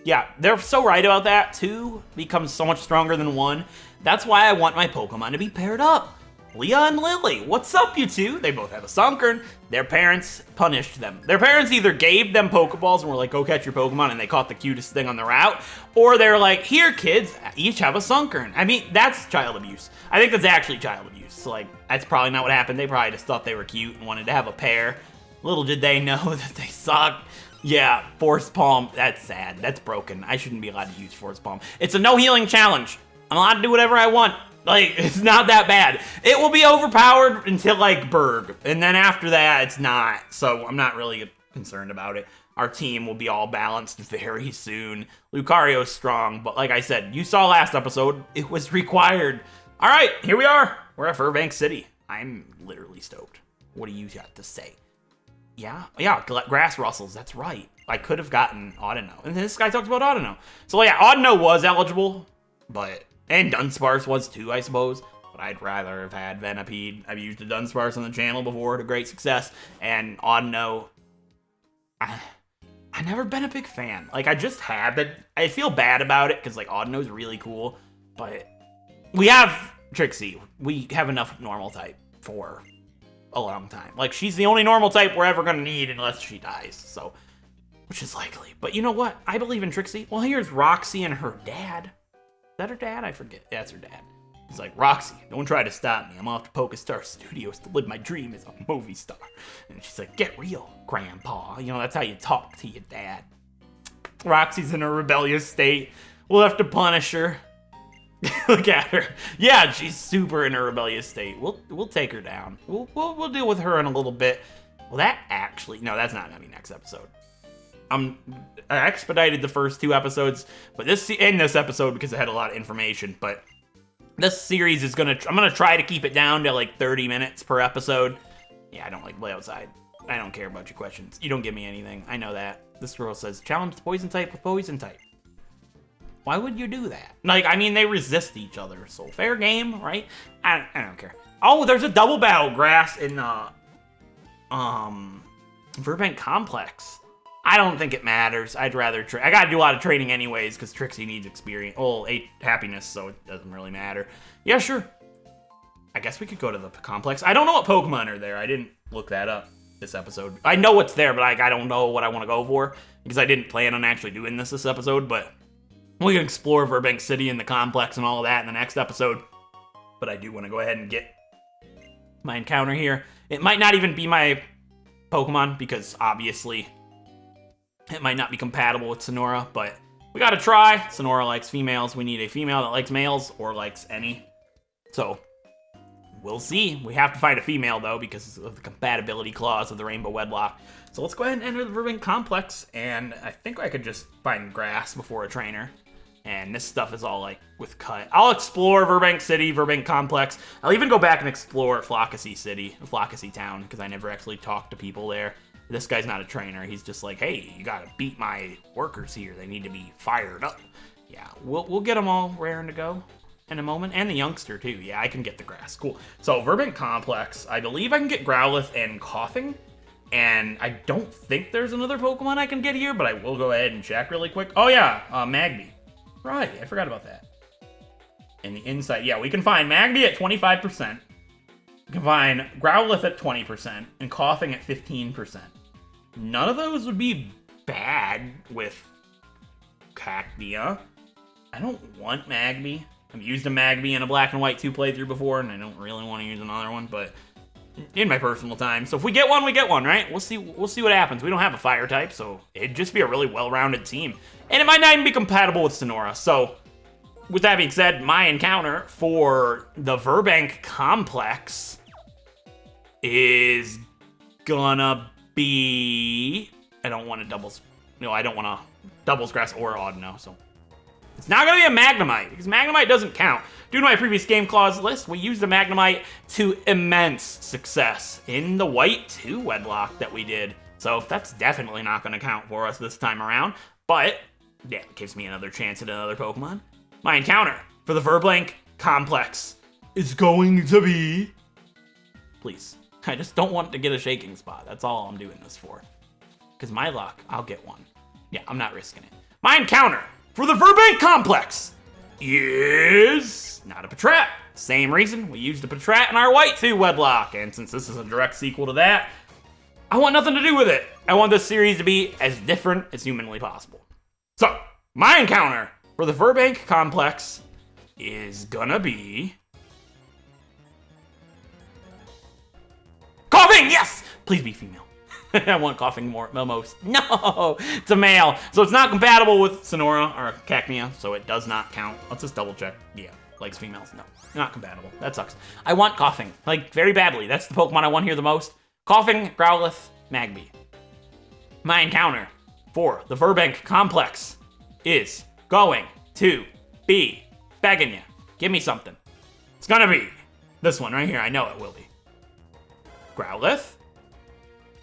Yeah, they're so right about that. 2 becomes so much stronger than 1. That's why I want my Pokemon to be paired up. Leah and Lily, what's up, you two? They both have a Sunkern. Their parents punished them. Their parents either gave them Pokeballs and were like, go catch your Pokemon, and they caught the cutest thing on the route, or they're like, here, kids, each have a Sunkern. I mean, that's child abuse. I think that's actually child abuse. So, like, that's probably not what happened. They probably just thought they were cute and wanted to have a pair. Little did they know that they sucked. Yeah, Force Palm, that's sad. That's broken. I shouldn't be allowed to use Force Palm. It's a no healing challenge. I'm allowed to do whatever I want. Like, it's not that bad. It will be overpowered until, like, Berg. And then after that, it's not. So I'm not really concerned about it. Our team will be all balanced very soon. Lucario's strong, but like I said, you saw last episode, it was required. All right, here we are. We're at Virbank City. I'm literally stoked. What do you got to say? Yeah, grass rustles, that's right. I could have gotten Audino. And this guy talked about Audino. So yeah, Audino was eligible, and Dunsparce was too, I suppose. But I'd rather have had Venipede. I've used a Dunsparce on the channel before to great success. And Audino, I never been a big fan. Like, I just have, but I feel bad about it because, like, Audino's really cool. But we have Trixie. We have enough normal type for a long time. Like, she's the only normal type we're ever gonna need unless she dies, so, which is likely. But you know what? I believe in Trixie. Well, here's Roxy and her dad. Is that her dad? I forget. Yeah, it's her dad. He's like, Roxy, don't try to stop me. I'm off to PokeStar Studios to live my dream as a movie star. And she's like, get real, Grandpa. You know, that's how you talk to your dad. Roxy's in a rebellious state. We'll have to punish her. Look at her. Yeah, she's super in a rebellious state. We'll take her down. We'll deal with her in a little bit. Well, that actually, no, that's not gonna be next episode. I expedited the first 2 episodes, but in this episode because it had a lot of information. But this series is I'm gonna try to keep it down to like 30 minutes per episode. Yeah, I don't like to play outside. I don't care about your questions. You don't give me anything. I know that. This girl says, challenge the poison type with poison type. Why would you do that? Like, I mean, they resist each other, so fair game, right? I don't care. Oh, there's a double battle grass in Virbank Complex. I don't think it matters. I'd rather I gotta do a lot of training anyways, because Trixie needs experience. Oh, 8 happiness, so it doesn't really matter. Yeah, sure. I guess we could go to the complex. I don't know what Pokemon are there. I didn't look that up this episode. I know what's there, but I don't know what I want to go for, because I didn't plan on actually doing this episode, but we can explore Virbank City and the complex and all of that in the next episode. But I do want to go ahead and get my encounter here. It might not even be my Pokemon, because obviously it might not be compatible with Sonora, but we gotta try. Sonora likes females. We need a female that likes males or likes any. So we'll see. We have to find a female, though, because of the compatibility clause of the Rainbow Wedlocke. So let's go ahead and enter the Virbank Complex, and I think I could just find grass before a trainer. And this stuff is all, like, with cut. I'll explore Virbank City, Virbank Complex. I'll even go back and explore Flockacy City, Flockacy Town, because I never actually talked to people there. This guy's not a trainer. He's just like, hey, you gotta beat my workers here. They need to be fired up. Yeah, we'll get them all raring to go in a moment. And the youngster, too. Yeah, I can get the grass. Cool. So, Virbank Complex. I believe I can get Growlithe and Coughing. And I don't think there's another Pokemon I can get here, but I will go ahead and check really quick. Oh, yeah, Magby. Right, I forgot about that. And the inside, yeah, we can find Magby at 25%. We can find Growlithe at 20%, and Coughing at 15%. None of those would be bad with Cacnea. I don't want Magby. I've used a Magby in a Black and White 2 playthrough before, and I don't really want to use another one, but in my personal time. So if we get one, we get one, right? We'll see what happens. We don't have a fire type, so it'd just be a really well-rounded team. And it might not even be compatible with Sonora. So with that being said, my encounter for the Virbank Complex is gonna be... I don't want to doubles grass or Audino, so it's not gonna be a Magnemite, because Magnemite doesn't count. Due to my previous game clause list, we used the Magnemite to immense success in the White 2 Wedlocke that we did. So that's definitely not gonna count for us this time around, but yeah, it gives me another chance at another Pokemon. My encounter for the Virbank Complex is going to be... Please. I just don't want to get a shaking spot. That's all I'm doing this for. Because my luck, I'll get one. Yeah, I'm not risking it. My encounter for the Virbank Complex is not a Patrat. Same reason we used a Patrat in our White 2 Wedlocke. And since this is a direct sequel to that, I want nothing to do with it. I want this series to be as different as humanly possible. So, my encounter for the Virbank Complex is gonna be... Coughing! Yes! Please be female. I want Coughing the most. No! It's a male. So it's not compatible with Sonora or Cacnea, so it does not count. Let's just double check. Yeah, likes females. No, not compatible. That sucks. I want Coughing, like, very badly. That's the Pokemon I want here the most. Coughing, Growlithe, Magby. My encounter for the Virbank Complex is going to be begging you. Give me something. It's gonna be this one right here. I know it will be. Growlithe.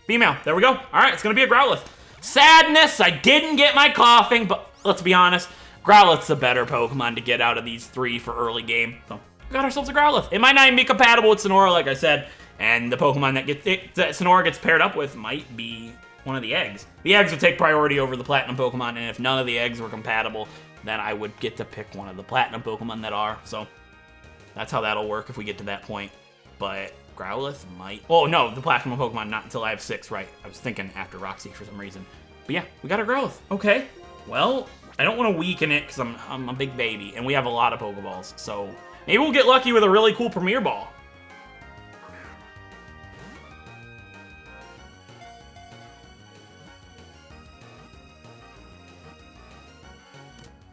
Female. There we go. All right, it's gonna be a Growlithe. Sadness, I didn't get my Coughing, but let's be honest, Growlithe's a better Pokemon to get out of these 3 for early game. So we got ourselves a Growlithe. It might not even be compatible with Sonora, like I said, and the Pokemon that Sonora gets paired up with might be one of the eggs. The eggs would take priority over the Platinum Pokemon, and if none of the eggs were compatible, then I would get to pick one of the Platinum Pokemon that are. So that's how that'll work if we get to that point. But Growlithe might... Oh, no, the Platinum Pokemon, not until I have 6, right. I was thinking after Roxy for some reason. But yeah, we got our Growlithe. Okay. Well, I don't want to weaken it because I'm a big baby, and we have a lot of Pokeballs. So Maybe we'll get lucky with a really cool Premier Ball.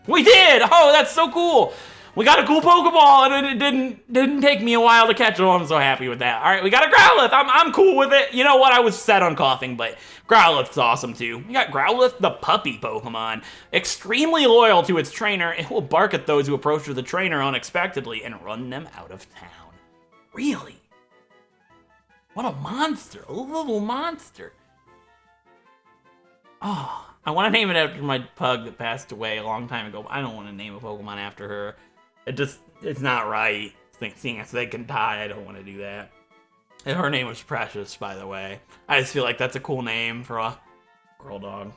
We did! Oh, that's so cool! We got a cool Pokeball, and it didn't take me a while to catch it. Oh, I'm so happy with that. All right, we got a Growlithe. I'm cool with it. You know what? I was set on coughing, but Growlithe's awesome too. We got Growlithe, the puppy Pokemon. Extremely loyal to its trainer, it will bark at those who approach the trainer unexpectedly and run them out of town. Really? What a monster. A little monster. Oh, I want to name it after my pug that passed away a long time ago, but I don't want to name a Pokemon after her. It's not right. Seeing as they can die, I don't want to do that. And her name was Precious, by the way. I just feel like that's a cool name for a girl dog.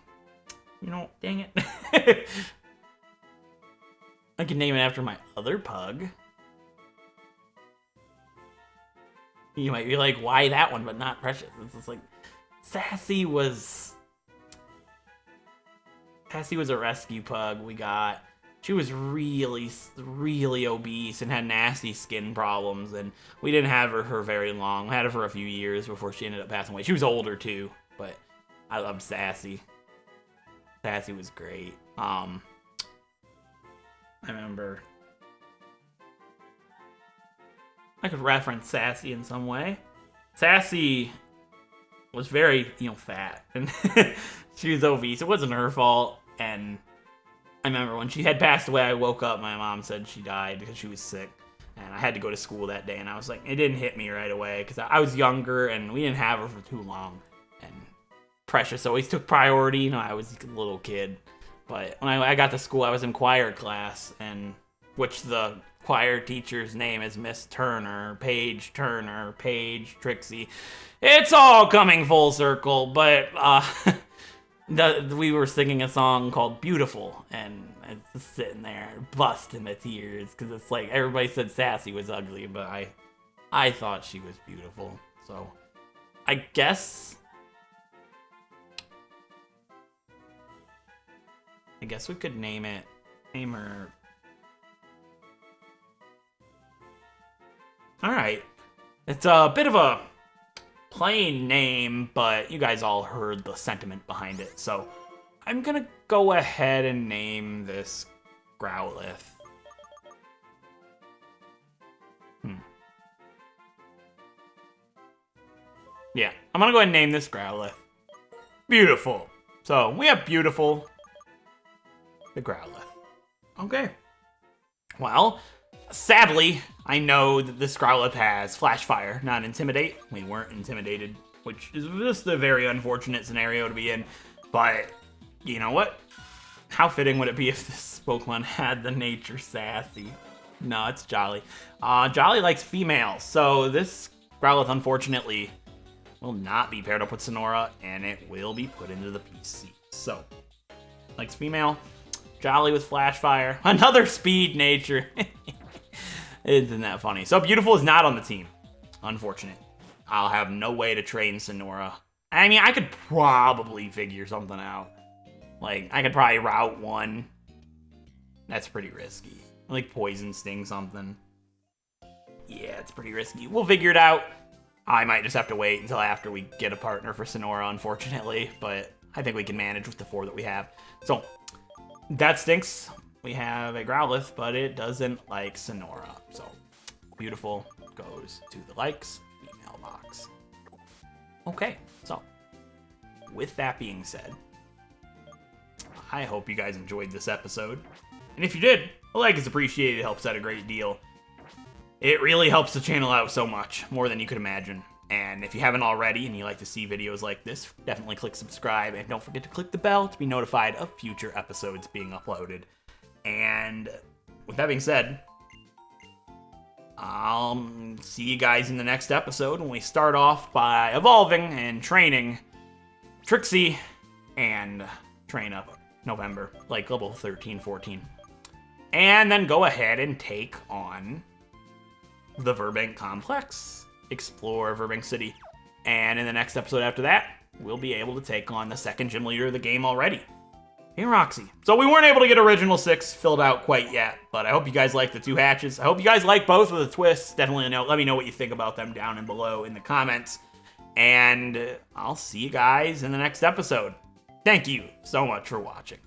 You know, dang it. I can name it after my other pug. You might be like, why that one, but not Precious? It's just like, Sassy was a rescue pug we got. She was really, really obese and had nasty skin problems, and we didn't have her for very long. We had her for a few years before she ended up passing away. She was older too, but I loved Sassy. Sassy was great. I remember I could reference Sassy in some way. Sassy was very, fat, and she was obese. It wasn't her fault, and I remember when she had passed away, I woke up, my mom said she died because she was sick, and I had to go to school that day, and I was like, it didn't hit me right away, because I was younger, and we didn't have her for too long, and Precious always took priority. I was a little kid, but when I got to school, I was in choir class, and which the choir teacher's name is Miss Turner, Paige Trixie. It's all coming full circle, but we were singing a song called Beautiful, and I was just sitting there busting my tears, because it's like everybody said Sassy was ugly, but I thought she was beautiful. So I guess we could name her. Alright. It's a bit of a plain name, but you guys all heard the sentiment behind it, so I'm gonna go ahead and name this Growlithe. Yeah, I'm gonna go ahead and name this Growlithe. Beautiful. So, we have Beautiful, the Growlithe. Okay. Well, sadly, I know that this Growlithe has Flash Fire, not Intimidate. We weren't intimidated, which is just a very unfortunate scenario to be in. But, you know what? How fitting would it be if this Pokemon had the nature Sassy? No, it's Jolly. Jolly likes females, so this Growlithe, unfortunately, will not be paired up with Sonora, and it will be put into the PC. So, likes female, Jolly with Flash Fire, another speed nature. Isn't that funny? So Beautiful is not on the team. Unfortunate. I'll have no way to train Sonora. I mean, I could probably figure something out. Like, I could probably route one. That's pretty risky. Like Poison Sting something. Yeah, it's pretty risky. We'll figure it out. I might just have to wait until after we get a partner for Sonora, unfortunately. But I think we can manage with the 4 that we have. So, that stinks. We have a Growlithe, but it doesn't like Sonora. So, Beautiful goes to the likes female box. Okay, so, with that being said, I hope you guys enjoyed this episode. And if you did, a like is appreciated. It helps out a great deal. It really helps the channel out so much, more than you could imagine. And if you haven't already and you like to see videos like this, definitely click subscribe. And don't forget to click the bell to be notified of future episodes being uploaded. And with that being said, I'll see you guys in the next episode when we start off by evolving and training Trixie and train up November, like level 13, 14. And then go ahead and take on the Virbank Complex, explore Virbank City. And in the next episode after that, we'll be able to take on the second gym leader of the game already. Hey, Roxy. So we weren't able to get Original 6 filled out quite yet, but I hope you guys like the 2 hatches. I hope you guys like both of the twists. Definitely let me know what you think about them down and below in the comments. And I'll see you guys in the next episode. Thank you so much for watching.